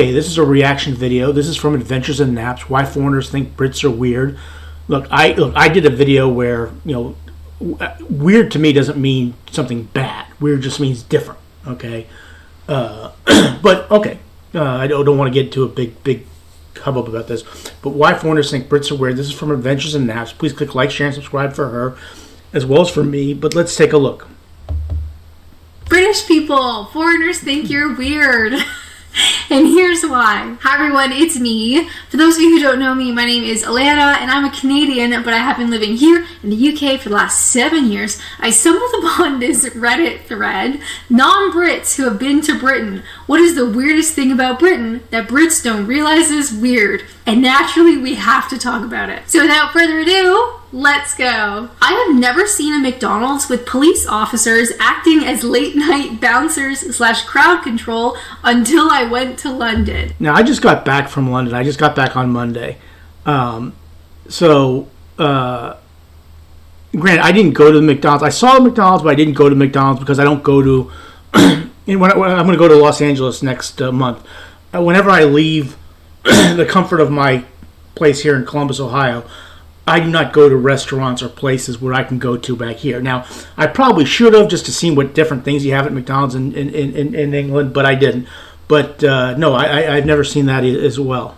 Hey, this is a reaction video. This is from Adventures in Naps. Why foreigners think Brits are weird. Look, I did a video where, weird to me doesn't mean something bad. Weird just means different. Okay, but okay, I don't want to get into a big hubbub about this. But why foreigners think Brits are weird. This is from Adventures in Naps. Please click like, share, and subscribe for her, as well as for me. But let's take a look. British people, foreigners think you're weird. And here's why. Hi everyone, it's me. For those of you who don't know me, my name is Alana and I'm a Canadian, but I have been living here in the UK for the last 7 years. I stumbled upon this Reddit thread, non-Brits who have been to Britain. What is the weirdest thing about Britain that Brits don't realize is weird? And naturally, we have to talk about it. So without further ado, let's go. I have never seen a McDonald's with police officers acting as late night bouncers / crowd control until I went to London. Now, I just got back from London. I just got back on Monday. Granted, I didn't go to the McDonald's. I saw the McDonald's, but I didn't go to McDonald's because I don't go to... I'm going to go to Los Angeles next month. Whenever I leave the comfort of my place here in Columbus, Ohio, I do not go to restaurants or places where I can go to back here. Now, I probably should have just to see what different things you have at McDonald's in England, but I didn't. But no, I've never seen that as well.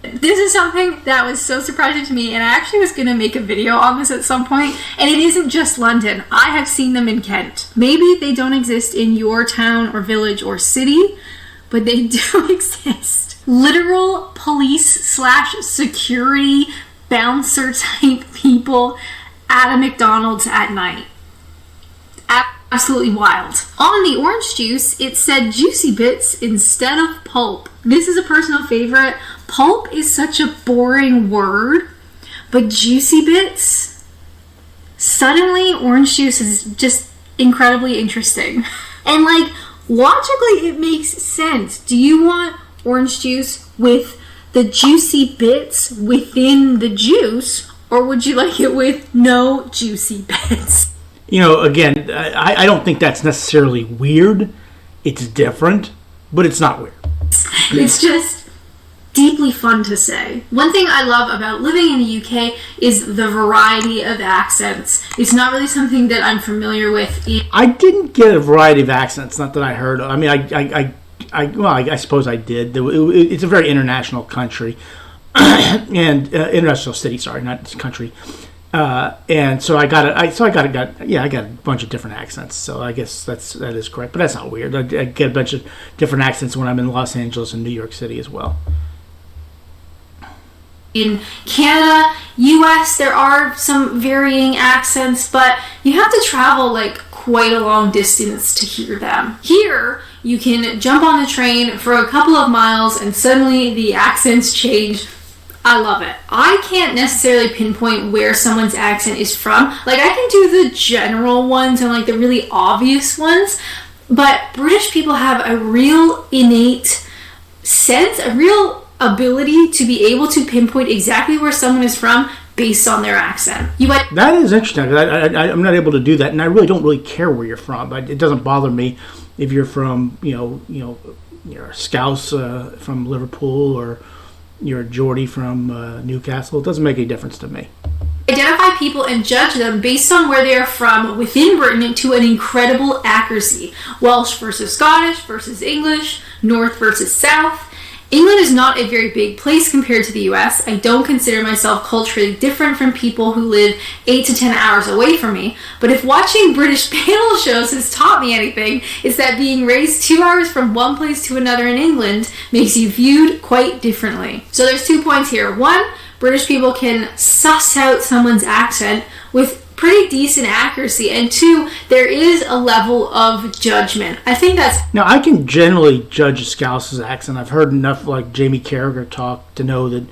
This is something that was so surprising to me, and I actually was going to make a video on this at some point, and it isn't just London. I have seen them in Kent. Maybe they don't exist in your town or village or city, but they do exist. Literal police / security bouncer type people at a McDonald's at night. Absolutely wild. On the orange juice, it said juicy bits instead of pulp. This is a personal favorite. Pulp is such a boring word, but juicy bits, suddenly orange juice is just incredibly interesting. And like, logically it makes sense. Do you want orange juice with the juicy bits within the juice, or would you like it with no juicy bits? Again, I don't think that's necessarily weird. It's different, but it's not weird. It's just deeply fun to say. One thing I love about living in the UK is the variety of accents. It's not really something that I'm familiar with. I didn't get a variety of accents, not that I heard of. I mean, I suppose I did. It's a very international country. And international city, sorry, not country. And so I got a bunch of different accents. So I guess that is correct, but that's not weird. I get a bunch of different accents when I'm in Los Angeles and New York City as well. In Canada, US, there are some varying accents, but you have to travel like quite a long distance to hear them. Here, you can jump on the train for a couple of miles and suddenly the accents change. I love it. I can't necessarily pinpoint where someone's accent is from. Like, I can do the general ones and like the really obvious ones, but British people have a real innate sense, a real ability to be able to pinpoint exactly where someone is from based on their accent. That is interesting. I'm not able to do that, and I really don't really care where you're from. It doesn't bother me if you're from, you're a Scouse from Liverpool, or you're a Geordie from Newcastle. It doesn't make any difference to me. Identify people and judge them based on where they are from within Britain to an incredible accuracy. Welsh versus Scottish versus English, North versus South. England is not a very big place compared to the US. I don't consider myself culturally different from people who live 8 to 10 hours away from me. But if watching British panel shows has taught me anything, it's that being raised 2 hours from one place to another in England makes you viewed quite differently. So there's 2 points here. One, British people can suss out someone's accent with pretty decent accuracy, and 2, there is a level of judgment. I think that's... Now, I can generally judge a Scouse's accent. I've heard enough like Jamie Carragher talk to know that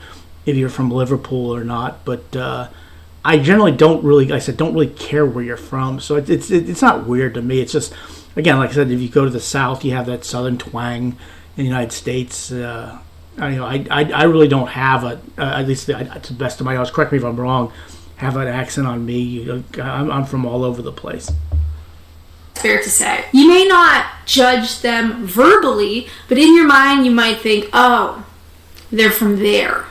if you're from Liverpool or not, but I generally don't really care where you're from, so it's not weird to me. It's just, again, like I said, if you go to the South, you have that Southern twang in the United States. I really don't have at least to the best of my knowledge, correct me if I'm wrong, have an accent on me. I'm from all over the place. fair to say. You may not judge them verbally, but in your mind you might think, oh, they're from there.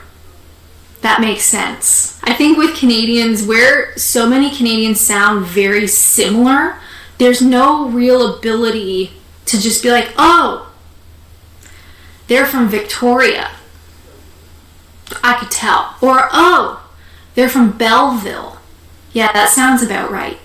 That makes sense. I think with Canadians, where so many Canadians sound very similar, there's no real ability to just be like, oh, they're from Victoria. I could tell. Or, oh, they're from Belleville. Yeah, that sounds about right.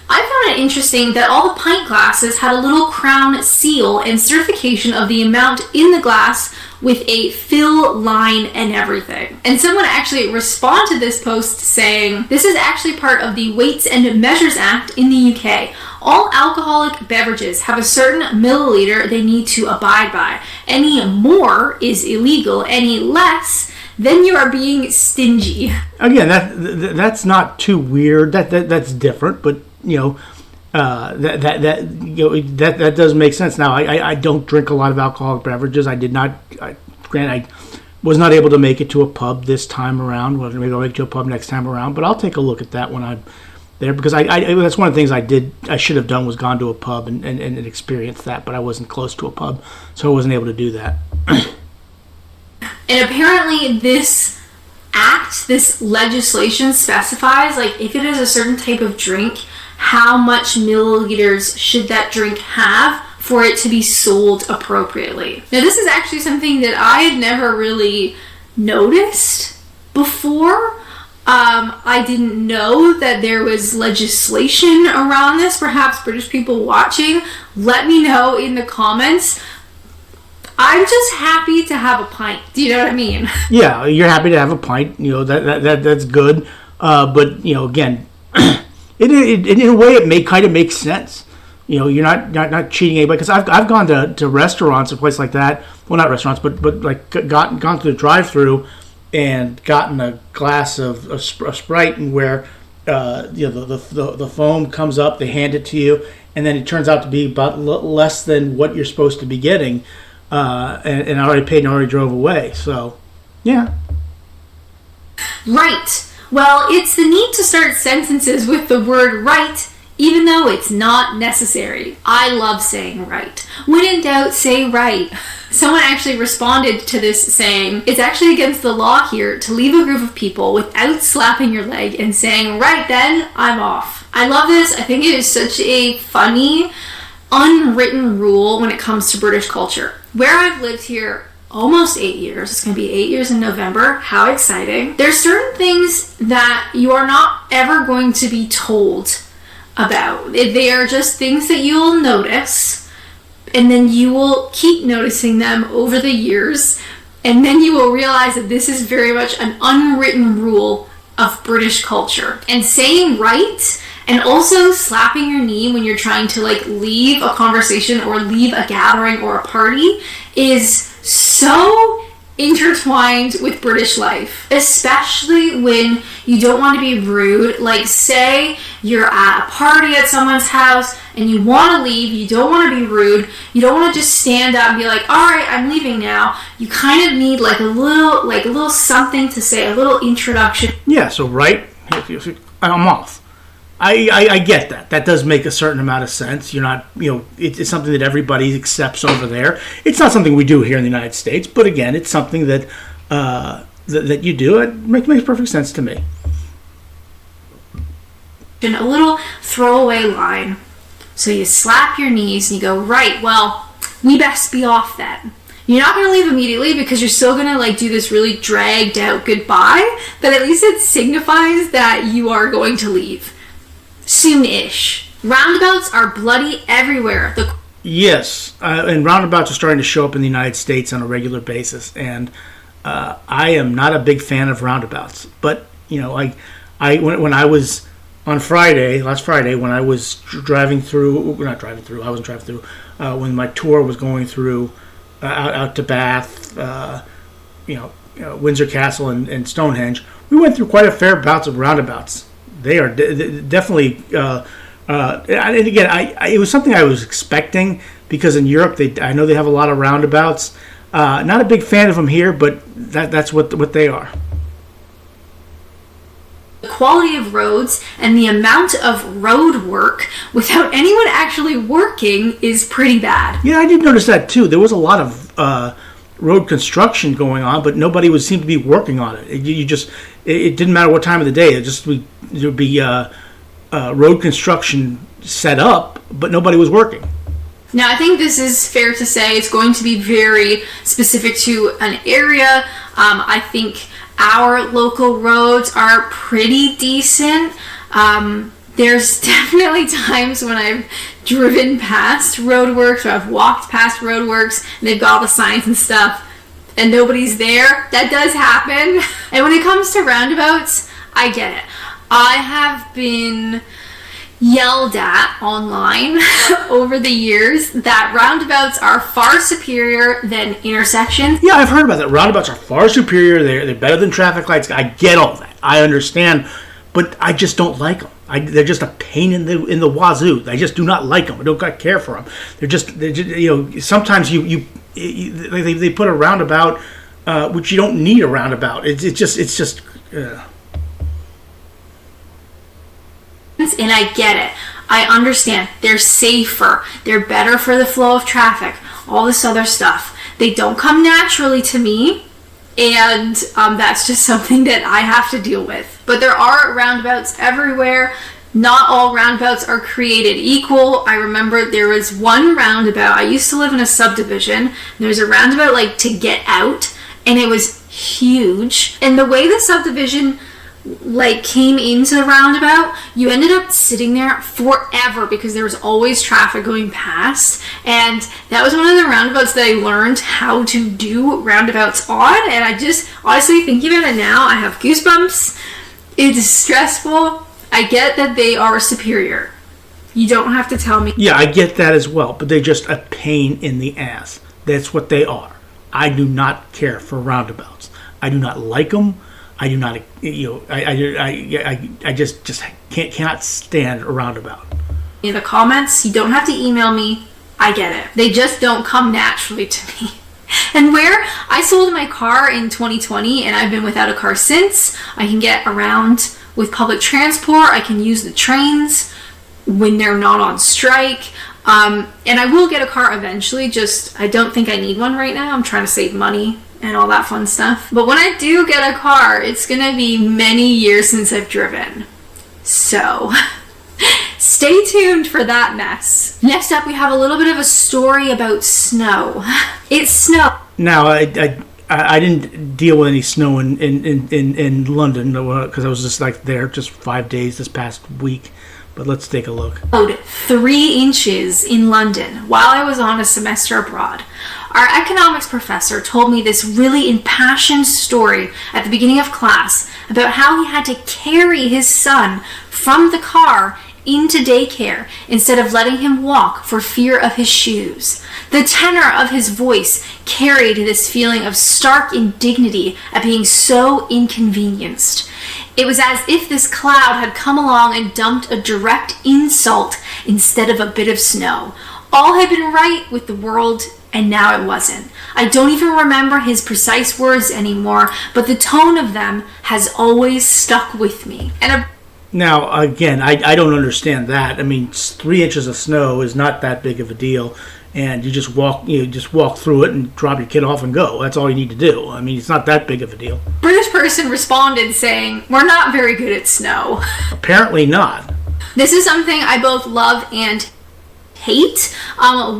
I found it interesting that all the pint glasses had a little crown seal and certification of the amount in the glass with a fill line and everything. And someone actually responded to this post saying, this is actually part of the Weights and Measures Act in the UK. All alcoholic beverages have a certain milliliter they need to abide by. Any more is illegal, any less, then you are being stingy. Again, that's not too weird. That's different, but that does make sense. Now, I don't drink a lot of alcoholic beverages. I was not able to make it to a pub this time around. Well, maybe I'll make it to a pub next time around, but I'll take a look at that when I'm there, because I that's one of the things I should have done, was gone to a pub and experienced that, but I wasn't close to a pub, so I wasn't able to do that. And apparently this act, this legislation specifies, like, if it is a certain type of drink, how much milliliters should that drink have for it to be sold appropriately. Now, this is actually something that I had never really noticed before. I didn't know that there was legislation around this. Perhaps British people watching, let me know in the comments. I'm just happy to have a pint. Do you know what I mean? Yeah, you're happy to have a pint. That's good. But again, in a way, it kind of makes sense. You're not cheating anybody, because I've gone to restaurants and places like that. Well, not restaurants, but like gone to the drive-through and gotten a glass of a Sprite, and where the foam comes up, they hand it to you, and then it turns out to be about less than what you're supposed to be getting. And I already paid and already drove away. So, yeah. Right. Well, it's the need to start sentences with the word right, even though it's not necessary. I love saying right. When in doubt, say right. Someone actually responded to this saying, it's actually against the law here to leave a group of people without slapping your leg and saying, right then, I'm off. I love this. I think it is such a funny, unwritten rule when it comes to British culture. Where I've lived here almost 8 years, it's going to be 8 years in November, how exciting. There's certain things that you are not ever going to be told about. They are just things that you'll notice, and then you will keep noticing them over the years, and then you will realize that this is very much an unwritten rule of British culture. And saying right, and also slapping your knee when you're trying to leave a conversation or leave a gathering or a party, is so intertwined with British life, especially when you don't want to be rude. Like, say you're at a party at someone's house and you want to leave, you don't want to be rude, you don't want to just stand up and be like, all right, I'm leaving now. You kind of need a little something to say, a little introduction. Yeah, so right, I'm off. I get that. That does make a certain amount of sense. You're not, it's something that everybody accepts over there. It's not something we do here in the United States, but again, it's something that that you do. It makes perfect sense to me. A little throwaway line. So you slap your knees and you go, right, well, we best be off then. You're not going to leave immediately because you're still going to do this really dragged out goodbye, but at least it signifies that you are going to leave. Soon-ish. Roundabouts are bloody everywhere. Yes, and roundabouts are starting to show up in the United States on a regular basis, and I am not a big fan of roundabouts. But when I was on last Friday, when I was I wasn't driving through. When my tour was going through out to Bath, Windsor Castle and Stonehenge, we went through quite a fair bouts of roundabouts. They are definitely, and again, it was something I was expecting, because in Europe, I know they have a lot of roundabouts. Not a big fan of them here, but that's what they are. The quality of roads and the amount of road work without anyone actually working is pretty bad. Yeah, I did notice that too. There was a lot of road construction going on, but nobody would seem to be working on it. It didn't matter what time of the day. There would be road construction set up, but nobody was working. Now, I think this is fair to say it's going to be very specific to an area. I think our local roads are pretty decent. There's definitely times when I've driven past roadworks or I've walked past roadworks and they've got all the signs and stuff and nobody's there. That does happen. And when it comes to roundabouts, I get it. I have been yelled at online over the years that roundabouts are far superior than intersections. Yeah, I've heard about that. Roundabouts are far superior. They're better than traffic lights. I get all that. I understand, but I just don't like them. They're just a pain in the wazoo. I just do not like them. I don't care for them. They're just sometimes they put a roundabout which you don't need a roundabout. It's just. And I get it. I understand. They're safer. They're better for the flow of traffic. All this other stuff. They don't come naturally to me. And that's just something that I have to deal with. But there are roundabouts everywhere. Not all roundabouts are created equal. I remember there was one roundabout. I used to live in a subdivision. There was a roundabout like to get out. And it was huge. And the way the subdivision came into the roundabout, you ended up sitting there forever because there was always traffic going past. And that was one of the roundabouts that I learned how to do roundabouts on. And I just, honestly, thinking about it now, I have goosebumps. It's stressful. I get that they are superior. You don't have to tell me. Yeah, I get that as well, but they're just a pain in the ass. That's what they are. I do not care for roundabouts. I do not like them. I do not, I just cannot stand a roundabout. In the comments, you don't have to email me. I get it. They just don't come naturally to me. And where I sold my car in 2020 and I've been without a car since, I can get around with public transport. I can use the trains when they're not on strike. And I will get a car eventually, just I don't think I need one right now. I'm trying to save money and all that fun stuff. But when I do get a car, it's gonna be many years since I've driven. So, stay tuned for that mess. Next up, we have a little bit of a story about snow. It's snow. Now, I didn't deal with any snow in London because I was just there just 5 days this past week. But let's take a look. 3 inches in London while I was on a semester abroad. Our economics professor told me this really impassioned story at the beginning of class about how he had to carry his son from the car into daycare instead of letting him walk for fear of his shoes. The tenor of his voice carried this feeling of stark indignity at being so inconvenienced. It was as if this cloud had come along and dumped a direct insult instead of a bit of snow. All had been right with the world, and now it wasn't. I don't even remember his precise words anymore, but the tone of them has always stuck with me. Now, again, I don't understand that. I mean, 3 inches of snow is not that big of a deal, and you just walk through it and drop your kid off and go. That's all you need to do. I mean, it's not that big of a deal. British person responded saying, "We're not very good at snow." Apparently not. This is something I both love and hate.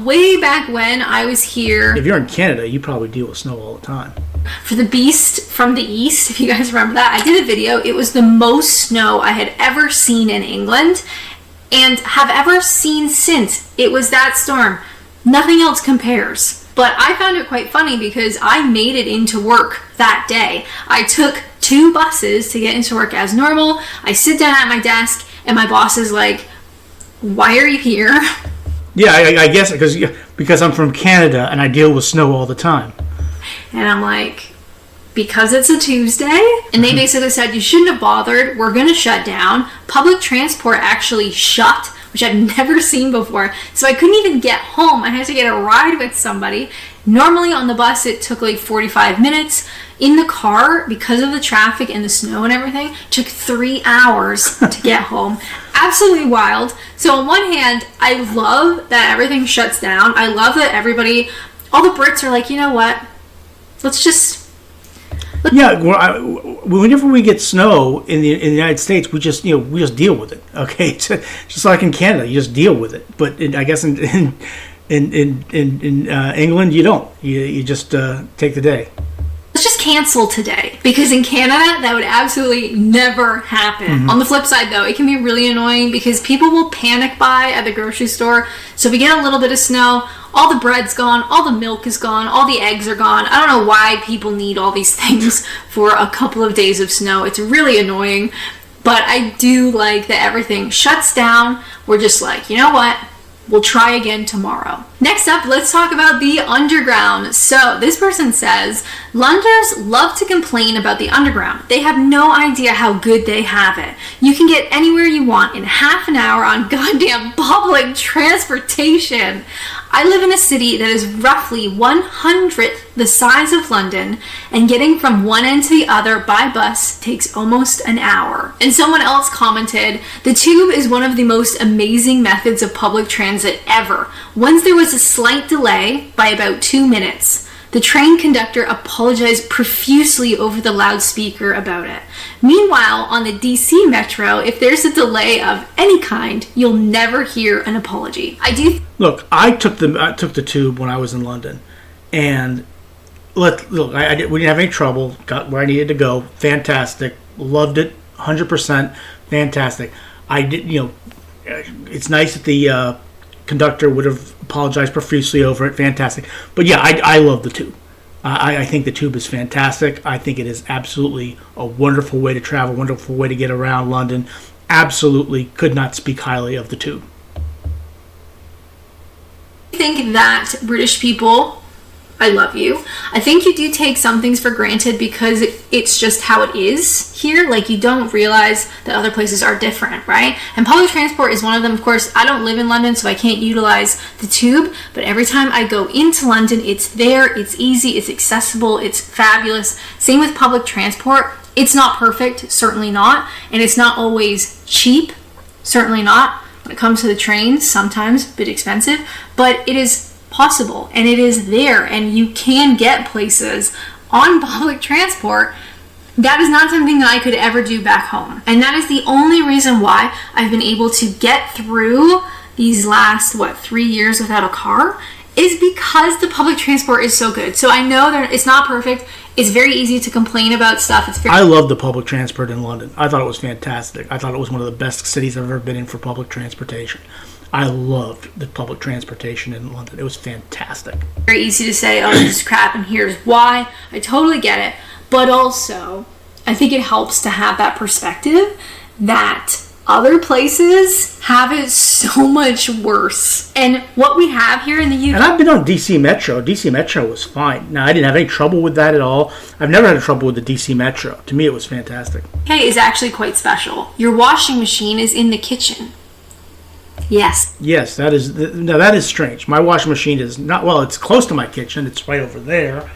Way back when I was here. If you're in Canada, you probably deal with snow all the time. For the Beast from the East, if you guys remember that, I did a video. It was the most snow I had ever seen in England and have ever seen since. It was that storm. Nothing else compares. But I found it quite funny because I made it into work that day. I took 2 buses to get into work as normal. I sit down at my desk and my boss is like, "Why are you here?" Yeah, I guess because I'm from Canada and I deal with snow all the time. And I'm like, because it's a Tuesday? And they basically said, you shouldn't have bothered. We're going to shut down. Public transport actually shut which I've never seen before. So I couldn't even get home. I had to get a ride with somebody. Normally on the bus, it took like 45 minutes. In the car, because of the traffic and the snow and everything, it took 3 hours to get home. Absolutely wild. So on one hand, I love that everything shuts down. I love that all the Brits are like, you know what? Yeah, whenever we get snow in the United States, we just deal with it. Okay, just like in Canada, you just deal with it. But I guess in England, you don't. You just take the day. Let's just cancel today, because in Canada that would absolutely never happen. Mm-hmm. On the flip side though, it can be really annoying because people will panic buy at the grocery store. So if we get a little bit of snow, all the bread's gone, all the milk is gone, all the eggs are gone. I don't know why people need all these things for a couple of days of snow. It's really annoying, but I do like that everything shuts down. We're just like, you know what? We'll try again tomorrow. Next up, let's talk about the underground. So this person says, Londoners love to complain about the underground. They have no idea how good they have it. You can get anywhere you want in half an hour on goddamn public transportation. I live in a city that is roughly 1/100th the size of London, and getting from one end to the other by bus takes almost an hour. And someone else commented, the tube is one of the most amazing methods of public transit ever. Once there was a slight delay by about 2 minutes. The train conductor apologized profusely over the loudspeaker about it. Meanwhile, on the DC Metro, if there's a delay of any kind, you'll never hear an apology. Look, I took the tube when I was in London, and we didn't have any trouble. Got where I needed to go. Fantastic, loved it, 100% fantastic. It's nice that the conductor would have apologized profusely over it. Fantastic. But yeah, I love the tube. I think the tube is fantastic. I think it is absolutely a wonderful way to travel, wonderful way to get around London. Absolutely could not speak highly of the tube. I think that British people, I love you. I think you do take some things for granted because it's just how it is here. Like, you don't realize that other places are different, right? And public transport is one of them. Of course, I don't live in London, so I can't utilize the tube. But every time I go into London, it's there, it's easy, it's accessible, it's fabulous. Same with public transport. It's not perfect, certainly not. And it's not always cheap, certainly not. When it comes to the trains, sometimes a bit expensive. But it is possible, and it is there, and you can get places on public transport. That is not something that I could ever do back home, and that is the only reason why I've been able to get through these last 3 years without a car, is because the public transport is so good. So I know that it's not perfect. It's very easy to complain about stuff. I love the public transport in London. I thought it was fantastic. I thought it was one of the best cities I've ever been in for public transportation. I loved the public transportation in London. It was fantastic. Very easy to say, oh, this is crap, and here's why. I totally get it. But also, I think it helps to have that perspective that other places have it so much worse. And what we have here in the UK... And I've been on DC Metro. DC Metro was fine. Now, I didn't have any trouble with that at all. I've never had trouble with the DC Metro. To me, it was fantastic. UK is actually quite special. Your washing machine is in the kitchen. Yes. Yes, that is strange. My washing machine is not, well, it's close to my kitchen. It's right over there.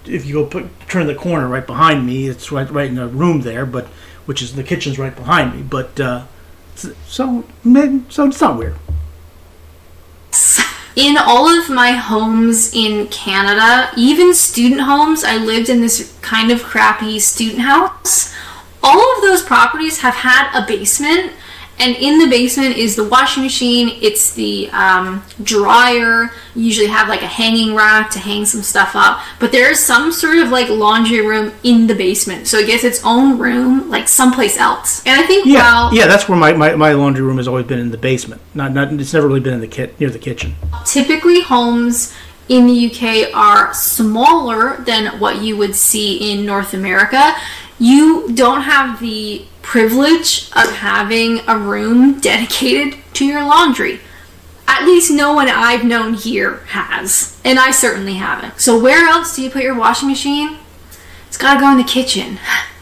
If you go turn the corner right behind me, it's right in the room there, but which is the kitchen's right behind me. But so it's not weird. In all of my homes in Canada, even student homes, I lived in this kind of crappy student house. All of those properties have had a basement. And in the basement is the washing machine, it's the dryer, you usually have like a hanging rack to hang some stuff up, but there is some sort of like laundry room in the basement, so it gets its own room like someplace else. And I think that's where my laundry room has always been, in the basement. Not it's never really been in near the kitchen. Typically homes in the UK are smaller than what you would see in North America. You don't have the privilege of having a room dedicated to your laundry. At least no one I've known here has. And I certainly haven't. So where else do you put your washing machine? It's gotta go in the kitchen.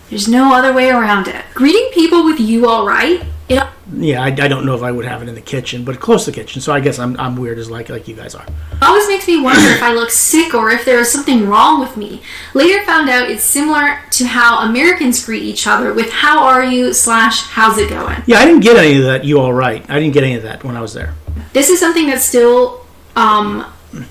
There's no other way around it. Greeting people with "you alright" It Yeah, I don't know if I would have it in the kitchen, but close to the kitchen. So I guess I'm weird as like you guys are. always makes me wonder if I look sick or if there is something wrong with me. Later found out it's similar to how Americans greet each other with "How are you?" / "How's it going?" Yeah, I didn't get any of that. You all right? I didn't get any of that when I was there. This is something that still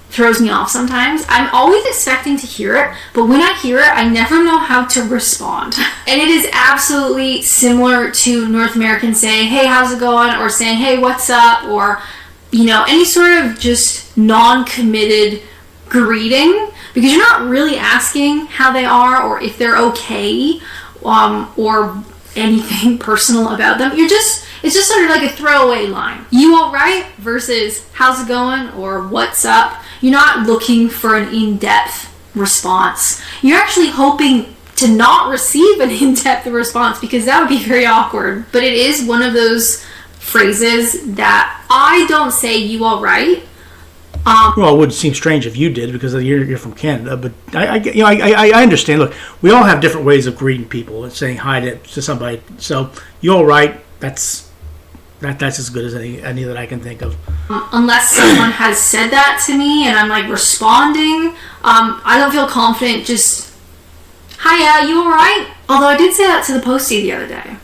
throws me off sometimes. I'm always expecting to hear it, but when I hear it, I never know how to respond. And it is absolutely similar to North Americans saying, "Hey, how's it going?" or saying, "Hey, what's up?" or, any sort of just non-committed greeting, because you're not really asking how they are or if they're okay, or anything personal about them. It's just sort of like a throwaway line. "You all right?" versus "How's it going?" or "What's up?" You're not looking for an in-depth response. You're actually hoping to not receive an in-depth response, because that would be very awkward. But it is one of those phrases that I don't say "You all right?" Well, it would seem strange if you did, because you're from Canada. But I understand. Look, we all have different ways of greeting people and saying hi to somebody. So "You all right?" That's as good as any that I can think of. Unless someone has said that to me and I'm like responding, I don't feel confident just, "Hiya, you all right?" Although I did say that to the postie the other day.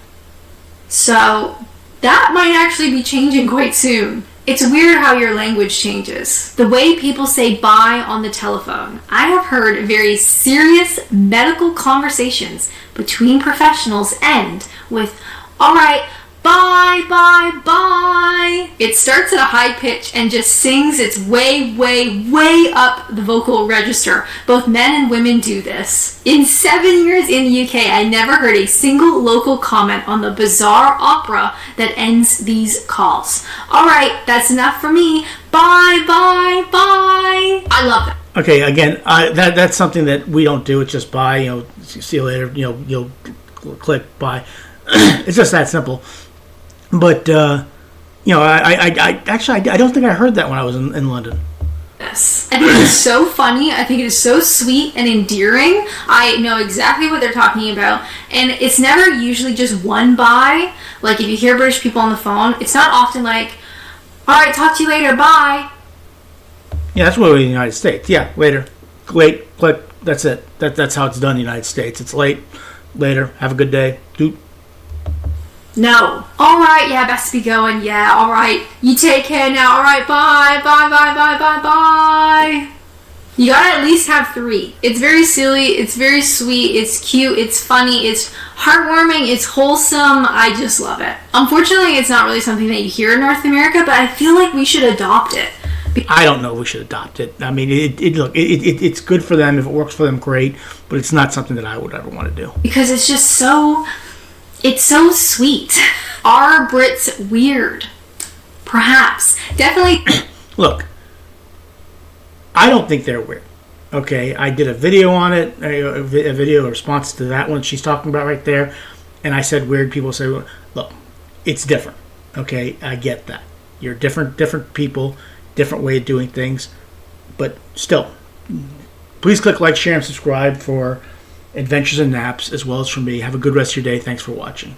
So that might actually be changing quite soon. It's weird how your language changes. The way people say bye on the telephone. I have heard very serious medical conversations between professionals end with, "All right, bye, bye, bye." It starts at a high pitch and just sings its way, way, way up the vocal register. Both men and women do this. In 7 years in the UK, I never heard a single local comment on the bizarre opera that ends these calls. "All right, that's enough for me. Bye, bye, bye." I love it. Okay, again, that's something that we don't do. It's just bye. See you later. You'll click bye. It's just that simple. But I actually don't think I heard that when I was in London. Yes. I think it is so funny. I think it is so sweet and endearing. I know exactly what they're talking about. And it's never usually just one bye. Like if you hear British people on the phone, it's not often like, "All right, talk to you later, bye." Yeah, that's what we're in the United States. Yeah, later. Late, click, that's it. That's how it's done in the United States. It's late, later, have a good day. Doot. No. "All right, yeah, best be going. Yeah, all right. You take care now. All right, bye, bye, bye, bye, bye, bye." You gotta at least have 3. It's very silly. It's very sweet. It's cute. It's funny. It's heartwarming. It's wholesome. I just love it. Unfortunately, it's not really something that you hear in North America, but I feel like we should adopt it. I don't know if we should adopt it. I mean, it's good for them. If it works for them, great. But it's not something that I would ever want to do. Because it's just so... It's so sweet. Are Brits weird? Perhaps. Definitely. Look, I don't think they're weird. Okay, I did a video on it, a video response to that one she's talking about right there, and I said weird people say, look, it's different. Okay, I get that. You're different people, different way of doing things, but still, please click like, share, and subscribe for Adventures in Naps, as well as for me. Have a good rest of your day. Thanks for watching.